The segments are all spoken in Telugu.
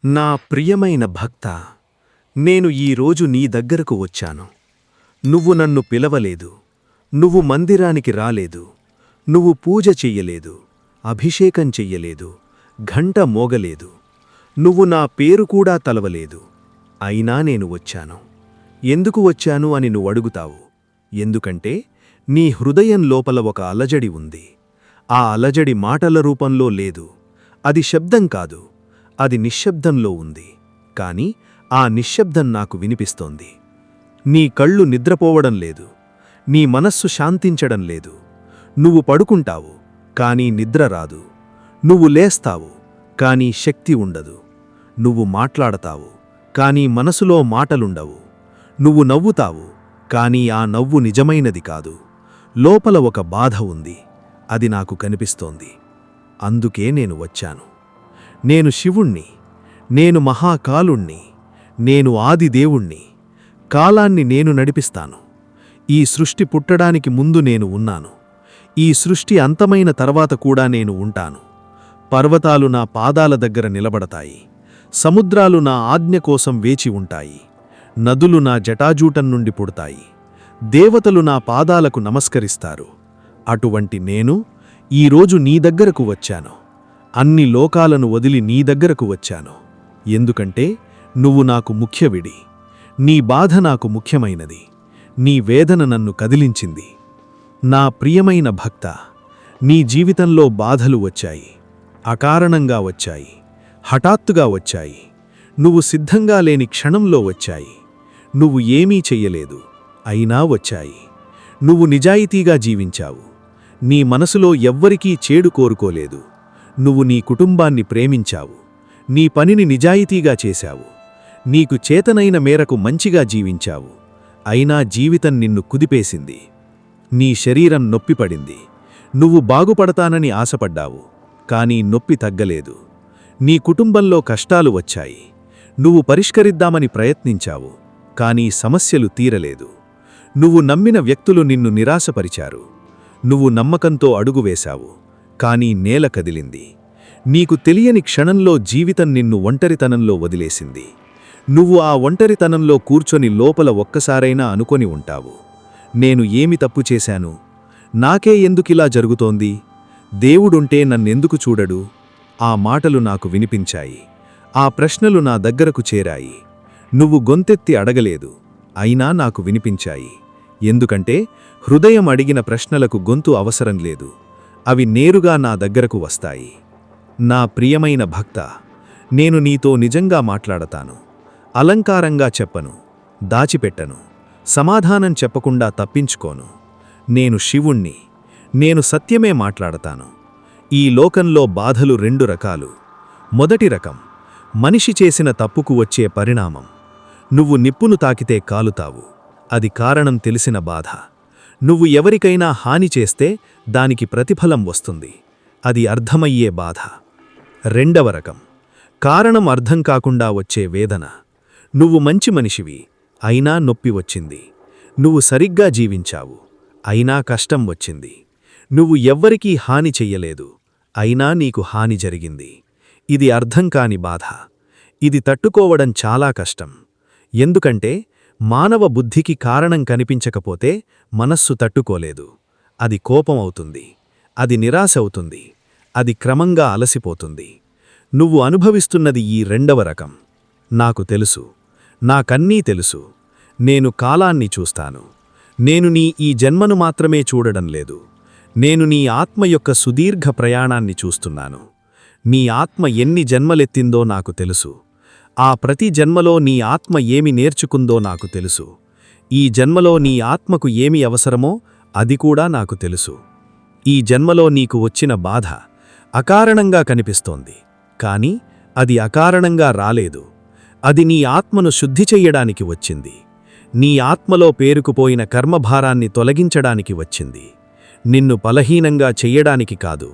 నా ప్రియమైన భక్తా, నేను ఈరోజు నీ దగ్గరకు వచ్చాను. నువ్వు నన్ను పిలవలేదు, నువ్వు మందిరానికి రాలేదు, నువ్వు పూజ చెయ్యలేదు, అభిషేకం చెయ్యలేదు, ఘంట మోగలేదు, నువ్వు నా పేరు కూడా తలవలేదు. అయినా నేను వచ్చాను. ఎందుకు వచ్చాను అని నువ్వడుగుతావు. ఎందుకంటే నీ హృదయం లోపల ఒక అలజడి ఉంది. ఆ అలజడి మాటల రూపంలో లేదు. అది శబ్దం కాదు, అది నిశ్శబ్దంలో ఉంది. కాని ఆ నిశ్శబ్దం నాకు వినిపిస్తోంది. నీ కళ్ళు నిద్రపోవడం లేదు, నీ మనస్సు శాంతించడం లేదు. నువ్వు పడుకుంటావు, కానీ నిద్ర రాదు. నువ్వు లేస్తావు, కానీ శక్తి ఉండదు. నువ్వు మాట్లాడతావు, కానీ మనసులో మాటలుండవు. నువ్వు నవ్వుతావు, కానీ ఆ నవ్వు నిజమైనది కాదు. లోపల ఒక బాధ ఉంది, అది నాకు కనిపిస్తోంది. అందుకే నేను వచ్చాను. నేను శివుణ్ణి, నేను మహాకాలుణ్ణి, నేను ఆదిదేవుణ్ణి. కాలాన్ని నేను నడిపిస్తాను. ఈ సృష్టి పుట్టడానికి ముందు నేను ఉన్నాను. ఈ సృష్టి అంతమైన తర్వాత కూడా నేను ఉంటాను. పర్వతాలు నా పాదాల దగ్గర నిలబడతాయి. సముద్రాలు నా ఆజ్ఞ కోసం వేచి ఉంటాయి. నదులు నా జటాజూటం నుండి పుడతాయి. దేవతలు నా పాదాలకు నమస్కరిస్తారు. అటువంటి నేను ఈరోజు నీ దగ్గరకు వచ్చాను. అన్ని లోకాలను వదిలి నీ దగ్గరకు వచ్చాను. ఎందుకంటే నువ్వు నాకు ముఖ్యవిడి. నీ బాధ నాకు ముఖ్యమైనది. నీ వేదన నన్ను కదిలించింది. నా ప్రియమైన భక్త, నీ జీవితంలో బాధలు వచ్చాయి, అకారణంగా వచ్చాయి, హఠాత్తుగా వచ్చాయి. నువ్వు సిద్ధంగా లేని క్షణంలో వచ్చాయి. నువ్వు ఏమీ చెయ్యలేదు, అయినా వచ్చాయి. నువ్వు నిజాయితీగా జీవించావు. నీ మనసులో ఎవ్వరికీ చేడు కోరుకోలేదు. నువ్వు నీ కుటుంబాన్ని ప్రేమించావు. నీ పనిని నిజాయితీగా చేశావు. నీకు చేతనైన మేరకు మంచిగా జీవించావు. అయినా జీవితం నిన్ను కుదిపేసింది. నీ శరీరం నొప్పిపడింది. నువ్వు బాగుపడతానని ఆశపడ్డావు, కానీ నొప్పి తగ్గలేదు. నీ కుటుంబంలో కష్టాలు వచ్చాయి. నువ్వు పరిష్కరిద్దామని ప్రయత్నించావు, కానీ సమస్యలు తీరలేదు. నువ్వు నమ్మిన వ్యక్తులు నిన్ను నిరాశపరిచారు. నువ్వు నమ్మకంతో అడుగువేశావు, కానీ నేల కదిలింది. నీకు తెలియని క్షణంలో జీవితం నిన్ను ఒంటరితనంలో వదిలేసింది. నువ్వు ఆ ఒంటరితనంలో కూర్చొని లోపల ఒక్కసారైనా అనుకొని ఉంటావు, నేను ఏమి తప్పు చేశాను? నాకే ఎందుకిలా జరుగుతోంది? దేవుడుంటే నన్నెందుకు చూడడు? ఆ మాటలు నాకు వినిపించాయి. ఆ ప్రశ్నలు నా దగ్గరకు చేరాయి. నువ్వు గొంతెత్తి అడగలేదు, అయినా నాకు వినిపించాయి. ఎందుకంటే హృదయం అడిగిన ప్రశ్నలకు గొంతు అవసరం లేదు. అవి నేరుగా నా దగ్గరకు వస్తాయి. నా ప్రియమైన భక్త, నేను నీతో నిజంగా మాట్లాడతాను. అలంకారంగా చెప్పను, దాచిపెట్టను, సమాధానం చెప్పకుండా తప్పించుకోను. నేను శివుణ్ణి. నేను సత్యమే మాట్లాడతాను. ఈ లోకంలో బాధలు రెండు రకాలు. మొదటి రకం, మనిషి చేసిన తప్పుకు వచ్చే పరిణామం. నువ్వు నిప్పును తాకితే కాలుతావు, అది కారణం తెలిసిన బాధ. నువ్వు ఎవరికైనా హాని చేస్తే దానికి ప్రతిఫలం వస్తుంది, అది అర్థమయ్యే బాధ. రెండవ రకం, కారణం అర్థం కాకుండా వచ్చే వేదన. నువ్వు మంచి మనిషివి, అయినా నొప్పి వచ్చింది. నువ్వు సరిగ్గా జీవించావు, అయినా కష్టం వచ్చింది. నువ్వు ఎవ్వరికీ హాని చెయ్యలేదు, అయినా నీకు హాని జరిగింది. ఇది అర్థం కాని బాధ. ఇది తట్టుకోవడం చాలా కష్టం. ఎందుకంటే మానవ బుద్ధికి కారణం కనిపించకపోతే మనస్సు తట్టుకోలేదు. అది కోపం అవుతుంది, అది నిరాశ అవుతుంది, అది క్రమంగా అలసిపోతుంది. నువ్వు అనుభవిస్తున్నది ఈ రెండవ రకం. నాకు తెలుసు, నాకన్నీ తెలుసు. నేను కాలాన్ని చూస్తాను. నేను నీ ఈ జన్మను మాత్రమే చూడడం లేదు. నేను నీ ఆత్మ యొక్క సుదీర్ఘ ప్రయాణాన్ని చూస్తున్నాను. నీ ఆత్మ ఎన్ని జన్మలెత్తిందో నాకు తెలుసు. ఆ ప్రతి జన్మలో నీ ఆత్మ ఏమి నేర్చుకుందో నాకు తెలుసు. ఈ జన్మలో నీ ఆత్మకు ఏమి అవసరమో అది కూడా నాకు తెలుసు. ఈ జన్మలో నీకు వచ్చిన బాధ అకారణంగా కనిపిస్తోంది, కానీ అది అకారణంగా రాలేదు. అది నీ ఆత్మను శుద్ధి చెయ్యడానికి వచ్చింది. నీ ఆత్మలో పేరుకుపోయిన కర్మభారాన్ని తొలగించడానికి వచ్చింది. నిన్ను బలహీనంగా చెయ్యడానికి కాదు,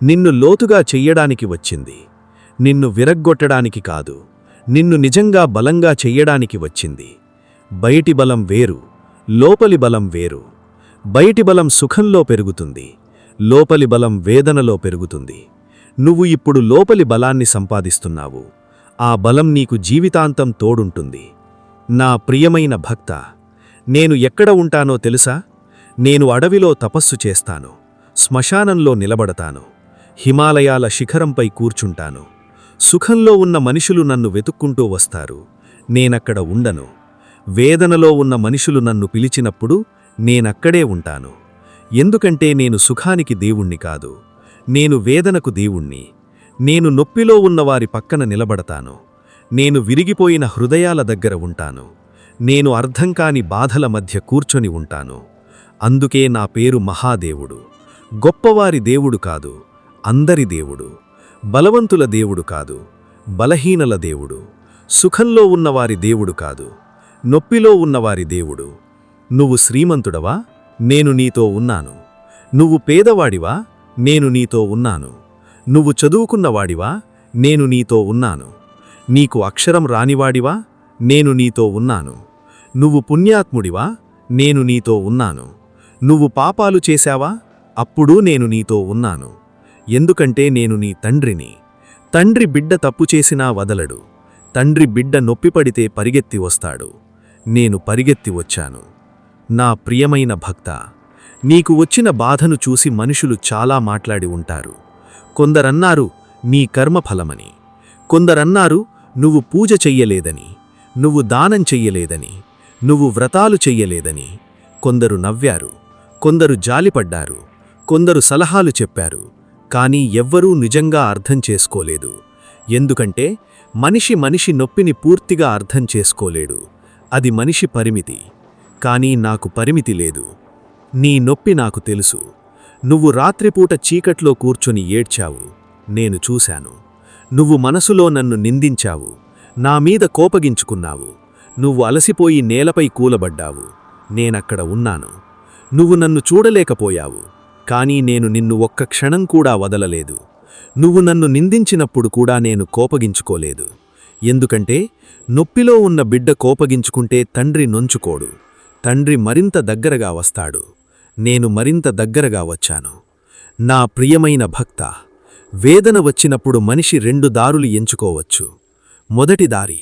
నిన్ను లోతుగా చెయ్యడానికి వచ్చింది. నిన్ను విరగ్గొట్టడానికి కాదు, నిన్ను నిజంగా బలంగా చెయ్యడానికి వచ్చింది. బయటి బలం వేరు, లోపలి బలం వేరు. బయటి బలం సుఖంలో పెరుగుతుంది, లోపలి బలం వేదనలో పెరుగుతుంది. నువ్వు ఇప్పుడు లోపలి బలాన్ని సంపాదిస్తున్నావు. ఆ బలం నీకు జీవితాంతం తోడుంటుంది. నా ప్రియమైన భక్త, నేను ఎక్కడ ఉంటానో తెలుసా? నేను అడవిలో తపస్సు చేస్తాను, శ్మశానంలో నిలబడతాను, హిమాలయాల శిఖరంపై కూర్చుంటాను. సుఖంలో ఉన్న మనుషులు నన్ను వెతుక్కుంటూ వస్తారు, నేనక్కడ ఉండను. వేదనలో ఉన్న మనుషులు నన్ను పిలిచినప్పుడు నేనక్కడే ఉంటాను. ఎందుకంటే నేను సుఖానికి దేవుణ్ణి కాదు, నేను వేదనకు దేవుణ్ణి. నేను నొప్పిలో ఉన్నవారి పక్కన నిలబడతాను, నేను విరిగిపోయిన హృదయాల దగ్గర ఉంటాను, నేను అర్థంకాని బాధల మధ్య కూర్చొని ఉంటాను. అందుకే నా పేరు మహాదేవుడు. గొప్పవారి దేవుడు కాదు, అందరి దేవుడు. బలవంతుల దేవుడు కాదు, బలహీనల దేవుడు. సుఖంలో ఉన్నవారి దేవుడు కాదు, నొప్పిలో ఉన్నవారి దేవుడు. నువ్వు శ్రీమంతుడవా? నేను నీతో ఉన్నాను. నువ్వు పేదవాడివా? నేను నీతో ఉన్నాను. నువ్వు చదువుకున్నవాడివా? నేను నీతో ఉన్నాను. నీకు అక్షరం రానివాడివా? నేను నీతో ఉన్నాను. నువ్వు పుణ్యాత్ముడివా? నేను నీతో ఉన్నాను. నువ్వు పాపాలు చేశావా? అప్పుడూ నేను నీతో ఉన్నాను. ఎందుకంటే నేను నీ తండ్రిని. తండ్రి బిడ్డ తప్పు చేసినా వదలడు. తండ్రి బిడ్డ నొప్పిపడితే పరిగెత్తి వస్తాడు. నేను పరిగెత్తి వచ్చాను. నా ప్రియమైన భక్త, నీకు వచ్చిన బాధను చూసి మనుషులు చాలా మాట్లాడి ఉంటారు. కొందరన్నారు నీ కర్మఫలమని, కొందరన్నారు నువ్వు పూజ చెయ్యలేదని, నువ్వు దానం చెయ్యలేదని, నువ్వు వ్రతాలు చెయ్యలేదని. కొందరు నవ్వారు, కొందరు జాలిపడ్డారు, కొందరు సలహాలు చెప్పారు. కానీ ఎవ్వరూ నిజంగా అర్థం చేసుకోలేదు. ఎందుకంటే మనిషి నొప్పిని పూర్తిగా అర్థం చేసుకోలేడు. అది మనిషి పరిమితి. కానీ నాకు పరిమితి లేదు. నీ నొప్పి నాకు తెలుసు. నువ్వు రాత్రిపూట చీకట్లో కూర్చొని ఏడ్చావు, నేను చూశాను. నువ్వు మనసులో నన్ను నిందించావు, నా మీద కోపగించుకున్నావు. నువ్వు అలసిపోయి నేలపై కూలబడ్డావు, నేనక్కడ ఉన్నాను. నువ్వు నన్ను చూడలేకపోయావు, కానీ నేను నిన్ను ఒక్క క్షణం కూడా వదలలేదు. నువ్వు నన్ను నిందించినప్పుడు కూడా నేను కోపగించుకోలేదు. ఎందుకంటే నొప్పిలో ఉన్న బిడ్డ కోపగించుకుంటే తండ్రి నొంచుకోడు. తండ్రి మరింత దగ్గరగా వస్తాడు. నేను మరింత దగ్గరగా వచ్చాను. నా ప్రియమైన భక్త, వేదన వచ్చినప్పుడు మనిషి 2 దారులు ఎంచుకోవచ్చు. మొదటి దారి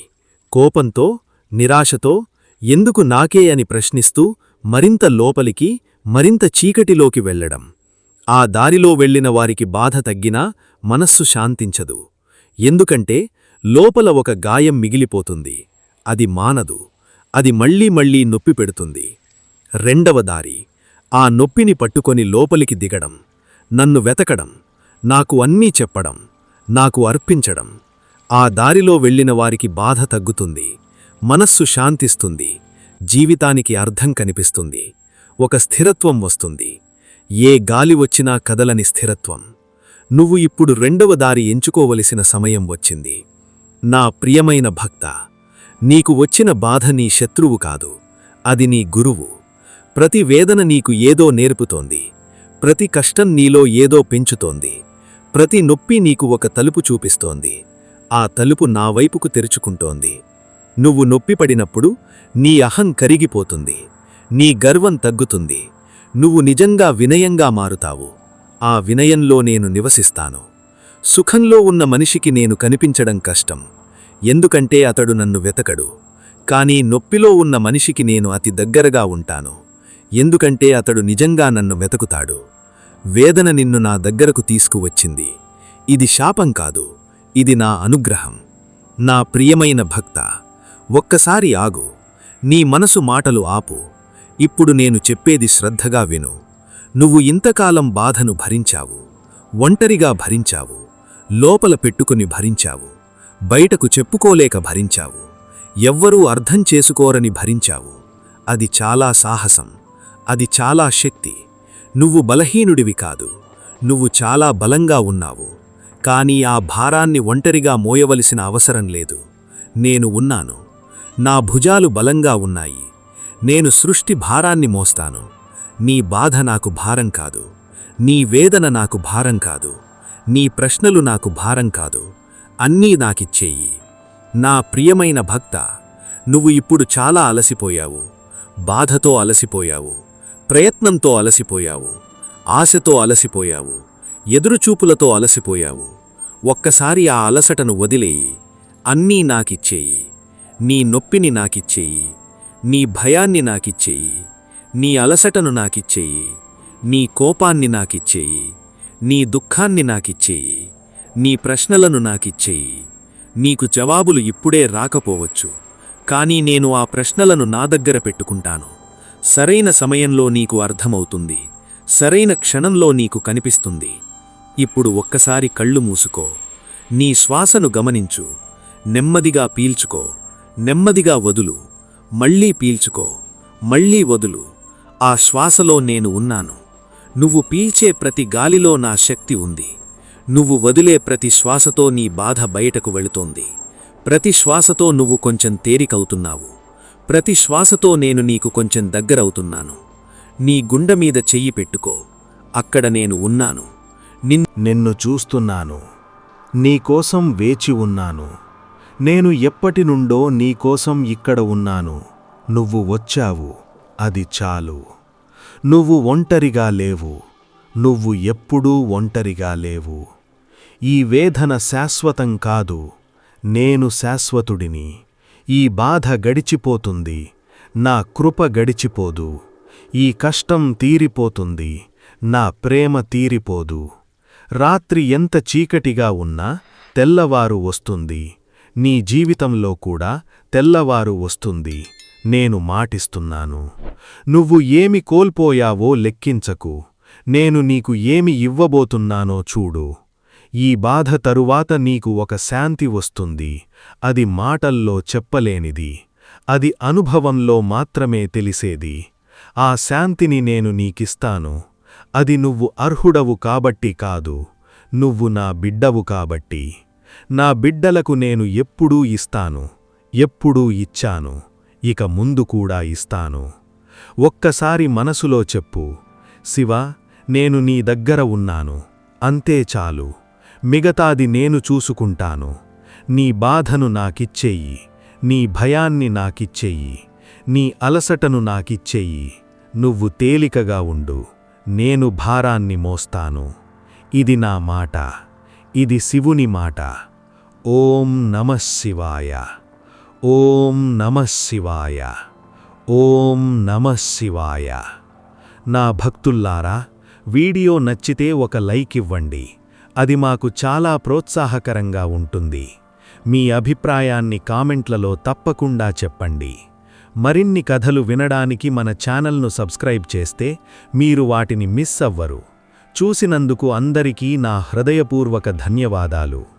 కోపంతో, నిరాశతో, ఎందుకు నాకే అని ప్రశ్నిస్తూ మరింత లోపలికి, మరింత చీకటిలోకి వెళ్లడం. ఆ దారిలో వెళ్లిన వారికి బాధ తగ్గినా మనస్సు శాంతించదు. ఎందుకంటే లోపల ఒక గాయం మిగిలిపోతుంది. అది మానదు. అది మళ్ళీ మళ్ళీ నొప్పి పెడుతుంది. రెండవ దారి ఆ నొప్పిని పట్టుకొని లోపలికి దిగడం, నన్ను వెతకడం, నాకు అన్నీ చెప్పడం, నాకు అర్పించడం. ఆ దారిలో వెళ్లిన వారికి బాధ తగ్గుతుంది, మనస్సు శాంతిస్తుంది, జీవితానికి అర్థం కనిపిస్తుంది, ఒక స్థిరత్వం వస్తుంది. ఏ గాలి వచ్చినా కదలని స్థిరత్వం. నువ్వు ఇప్పుడు రెండవ దారి ఎంచుకోవలసిన సమయం వచ్చింది. నా ప్రియమైన భక్త, నీకు వచ్చిన బాధ నీ శత్రువు కాదు, అది నీ గురువు. ప్రతి వేదన నీకు ఏదో నేర్పుతోంది. ప్రతి కష్టం నీలో ఏదో పెంచుతోంది. ప్రతి నొప్పి నీకు ఒక తలుపు చూపిస్తోంది. ఆ తలుపు నా వైపుకు తెరుచుకుంటోంది. నువ్వు నొప్పిపడినప్పుడు నీ అహం కరిగిపోతుంది, నీ గర్వం తగ్గుతుంది. నువ్వు నిజంగా వినయంగా మారుతావు. ఆ వినయంలో నేను నివసిస్తాను. సుఖంలో ఉన్న మనిషికి నేను కనిపించడం కష్టం, ఎందుకంటే అతడు నన్ను వెతకడు. కానీ నొప్పిలో ఉన్న మనిషికి నేను అతి దగ్గరగా ఉంటాను, ఎందుకంటే అతడు నిజంగా నన్ను వెతుకుతాడు. వేదన నిన్ను నా దగ్గరకు తీసుకువచ్చింది. ఇది శాపం కాదు, ఇది నా అనుగ్రహం. నా ప్రియమైన భక్త, ఒక్కసారి ఆగు. నీ మనసు మాటలు ఆపు. ఇప్పుడు నేను చెప్పేది శ్రద్ధగా విను. నువ్వు ఇంతకాలం బాధను భరించావు, ఒంటరిగా భరించావు, లోపల పెట్టుకుని భరించావు, బయటకు చెప్పుకోలేక భరించావు, ఎవ్వరూ అర్థం చేసుకోరని భరించావు. అది చాలా సాహసం, అది చాలా శక్తి. నువ్వు బలహీనుడివి కాదు, నువ్వు చాలా బలంగా ఉన్నావు. కానీ ఆ భారాన్ని ఒంటరిగా మోయవలసిన అవసరం లేదు. నేను ఉన్నాను. నా భుజాలు బలంగా ఉన్నాయి. నేను సృష్టి భారాన్ని మోస్తాను. నీ బాధ నాకు భారం కాదు, నీ వేదన నాకు భారం కాదు, నీ ప్రశ్నలు నాకు భారం కాదు. అన్నీ నాకిచ్చేయి. నా ప్రియమైన భక్త, నువ్వు ఇప్పుడు చాలా అలసిపోయావు. బాధతో అలసిపోయావు, ప్రయత్నంతో అలసిపోయావు, ఆశతో అలసిపోయావు, ఎదురుచూపులతో అలసిపోయావు. ఒక్కసారి ఆ అలసటను వదిలేయి. అన్నీ నాకిచ్చేయి. నీ నొప్పిని నాకిచ్చేయి. నీ భయాన్ని నాకిచ్చేయి. నీ అలసటను నాకిచ్చేయి. నీ కోపాన్ని నాకిచ్చేయి. నీ దుఃఖాన్ని నాకిచ్చేయి. నీ ప్రశ్నలను నాకిచ్చేయి. నీకు జవాబులు ఇప్పుడే రాకపోవచ్చు, కానీ నేను ఆ ప్రశ్నలను నా దగ్గర పెట్టుకుంటాను. సరైన సమయంలో నీకు అర్థమవుతుంది. సరైన క్షణంలో నీకు కనిపిస్తుంది. ఇప్పుడు ఒక్కసారి కళ్ళు మూసుకో. నీ శ్వాసను గమనించు. నెమ్మదిగా పీల్చుకో. నెమ్మదిగా వదులు. మళ్ళీ పీల్చుకో. మళ్ళీ వదులు. ఆ శ్వాసలో నేను ఉన్నాను. నువ్వు పీల్చే ప్రతి గాలిలో నా శక్తి ఉంది. నువ్వు వదిలే ప్రతి శ్వాసతో నీ బాధ బయటకు వెళుతోంది. ప్రతి శ్వాసతో నువ్వు కొంచెం తేలికవుతున్నావు. ప్రతి శ్వాసతో నేను నీకు కొంచెం దగ్గరవుతున్నాను. నీ గుండె మీద చెయ్యి పెట్టుకో. అక్కడ నేను ఉన్నాను. నిన్ను చూస్తున్నాను. నీకోసం వేచి ఉన్నాను. నేను ఎప్పటినుండో నీకోసం ఇక్కడ ఉన్నాను. నువ్వు వచ్చావు, అది చాలు. నువ్వు ఒంటరిగా లేవు. నువ్వు ఎప్పుడూ ఒంటరిగా లేవు. ఈ వేదన శాశ్వతం కాదు. నేను శాశ్వతుడిని. ఈ బాధ గడిచిపోతుంది. నా కృప గడిచిపోదు. ఈ కష్టం తీరిపోతుంది. నా ప్రేమ తీరిపోదు. రాత్రి ఎంత చీకటిగా ఉన్నా తెల్లవారు వస్తుంది. నీ జీవితంలో కూడా తెల్లవారు వస్తుంది. నేను మాటిస్తున్నాను. నువ్వు ఏమి కోల్పోయావో లెక్కించకు. నేను నీకు ఏమి ఇవ్వబోతున్నానో చూడు. ఈ బాధ తరువాత నీకు ఒక శాంతి వస్తుంది. అది మాటల్లో చెప్పలేనిది. అది అనుభవంలో మాత్రమే తెలిసేది. ఆ శాంతిని నేను నీకిస్తాను. అది నువ్వు అర్హుడవు కాబట్టి కాదు. నువ్వు నా బిడ్డవు కాబట్టి. నా బిడ్డలకు నేను ఎప్పుడూ ఇస్తాను. ఎప్పుడూ ఇచ్చాను. ఇక ముందు కూడా ఇస్తాను. ఒక్కసారి మనసులో చెప్పు, శివా, నేను నీ దగ్గర ఉన్నాను. అంతే చాలు. మిగతాది నేను చూసుకుంటాను. నీ బాధను నాకిచ్చేయి. నీ భయాన్ని నాకిచ్చేయి. నీ అలసటను నాకిచ్చేయి. నువ్వు తేలికగా ఉండు. నేను భారాన్ని మోస్తాను. ఇది నా మాట. ఇది శివుని మాట. ఓం నమః శివాయ. ఓం నమః శివాయ. ఓం నమః శివాయ. నా భక్తుల్లారా, వీడియో నచ్చితే ఒక లైక్ ఇవ్వండి. అది మాకు చాలా ప్రోత్సాహకరంగా ఉంటుంది. మీ అభిప్రాయాన్ని కామెంట్లలో తప్పకుండా చెప్పండి. మరిన్ని కథలు వినడానికి మన ఛానల్ను సబ్స్క్రైబ్ చేస్తే మీరు వాటిని మిస్ అవ్వరు. చూసినందుకు అందరికీ నా హృదయపూర్వక ధన్యవాదాలు.